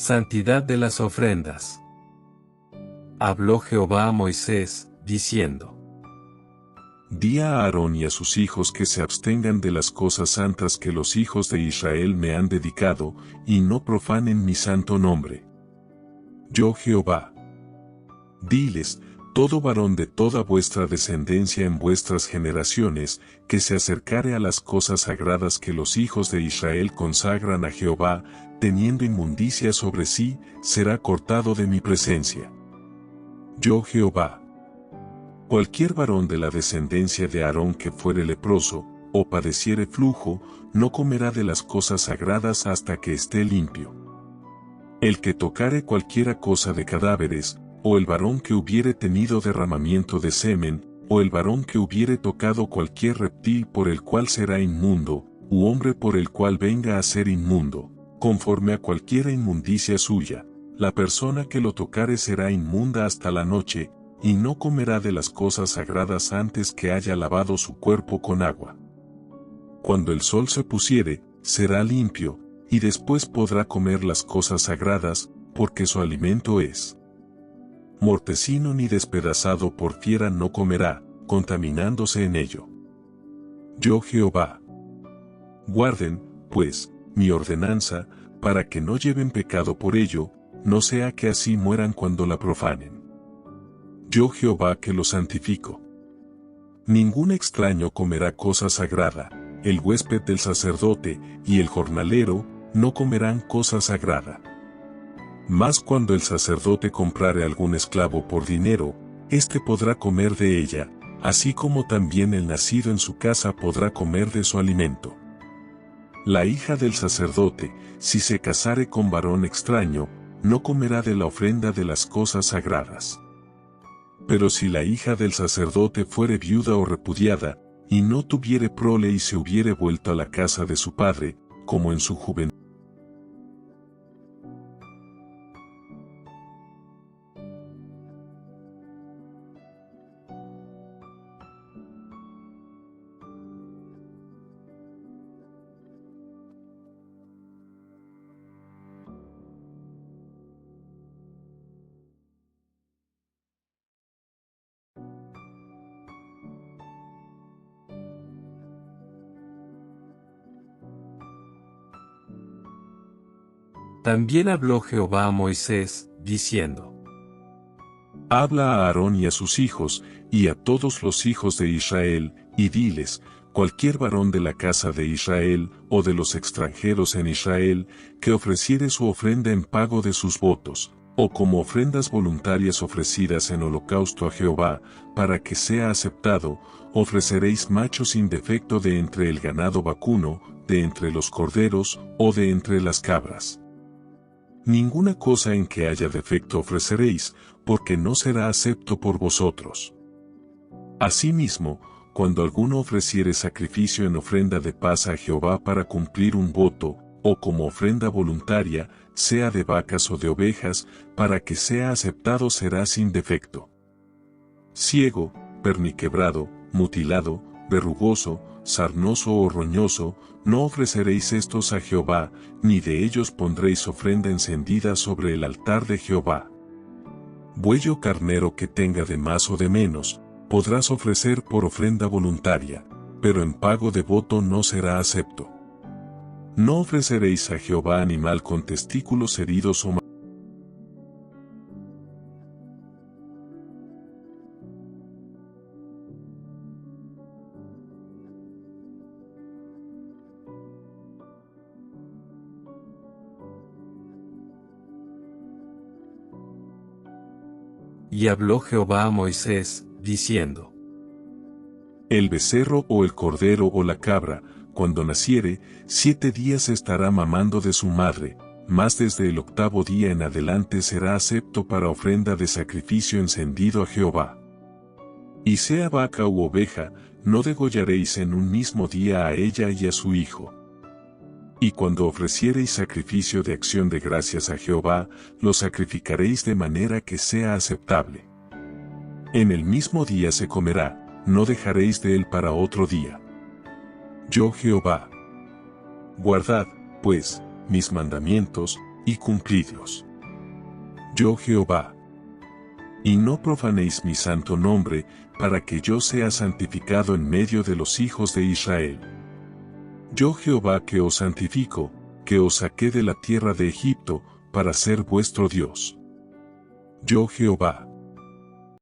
Santidad de las ofrendas. Habló Jehová a Moisés, diciendo: Di a Aarón y a sus hijos que se abstengan de las cosas santas que los hijos de Israel me han dedicado, y no profanen mi santo nombre. Yo Jehová. Diles, todo varón de toda vuestra descendencia en vuestras generaciones, que se acercare a las cosas sagradas que los hijos de Israel consagran a Jehová, teniendo inmundicia sobre sí, será cortado de mi presencia. Yo Jehová. Cualquier varón de la descendencia de Aarón que fuere leproso, o padeciere flujo, no comerá de las cosas sagradas hasta que esté limpio. El que tocare cualquiera cosa de cadáveres, o el varón que hubiere tenido derramamiento de semen, o el varón que hubiere tocado cualquier reptil por el cual será inmundo, u hombre por el cual venga a ser inmundo, conforme a cualquiera inmundicia suya, la persona que lo tocare será inmunda hasta la noche, y no comerá de las cosas sagradas antes que haya lavado su cuerpo con agua. Cuando el sol se pusiere, será limpio, y después podrá comer las cosas sagradas, porque su alimento es. Mortecino ni despedazado por fiera no comerá, contaminándose en ello. Yo Jehová. Guarden, pues, mi ordenanza, para que no lleven pecado por ello, no sea que así mueran cuando la profanen. Yo Jehová que lo santifico. Ningún extraño comerá cosa sagrada, el huésped del sacerdote y el jornalero no comerán cosa sagrada. Mas cuando el sacerdote comprare algún esclavo por dinero, éste podrá comer de ella, así como también el nacido en su casa podrá comer de su alimento. La hija del sacerdote, si se casare con varón extraño, no comerá de la ofrenda de las cosas sagradas. Pero si la hija del sacerdote fuere viuda o repudiada, y no tuviere prole y se hubiere vuelto a la casa de su padre, como en su juventud, También habló Jehová a Moisés, diciendo: habla a Aarón y a sus hijos, y a todos los hijos de Israel, y diles, cualquier varón de la casa de Israel, o de los extranjeros en Israel, que ofreciere su ofrenda en pago de sus votos, o como ofrendas voluntarias ofrecidas en holocausto a Jehová, para que sea aceptado, ofreceréis macho sin defecto de entre el ganado vacuno, de entre los corderos, o de entre las cabras. Ninguna cosa en que haya defecto ofreceréis, porque no será acepto por vosotros. Asimismo, cuando alguno ofreciere sacrificio en ofrenda de paz a Jehová para cumplir un voto, o como ofrenda voluntaria, sea de vacas o de ovejas, para que sea aceptado será sin defecto. Ciego, perniquebrado, mutilado, verrugoso, sarnoso o roñoso, no ofreceréis estos a Jehová, ni de ellos pondréis ofrenda encendida sobre el altar de Jehová. Buey o carnero que tenga de más o de menos, podrás ofrecer por ofrenda voluntaria, pero en pago de voto no será acepto. No ofreceréis a Jehová animal con testículos heridos o Y habló Jehová a Moisés, diciendo: el becerro o el cordero o la cabra, cuando naciere, 7 días estará mamando de su madre, mas desde el 8º día en adelante será acepto para ofrenda de sacrificio encendido a Jehová. Y sea vaca u oveja, no degollaréis en un mismo día a ella y a su hijo. Y cuando ofreciereis sacrificio de acción de gracias a Jehová, lo sacrificaréis de manera que sea aceptable. En el mismo día se comerá, no dejaréis de él para otro día. Yo Jehová. Guardad, pues, mis mandamientos, y cumplidlos. Yo Jehová. Y no profanéis mi santo nombre, para que yo sea santificado en medio de los hijos de Israel. Yo Jehová que os santifico, que os saqué de la tierra de Egipto, para ser vuestro Dios. Yo Jehová.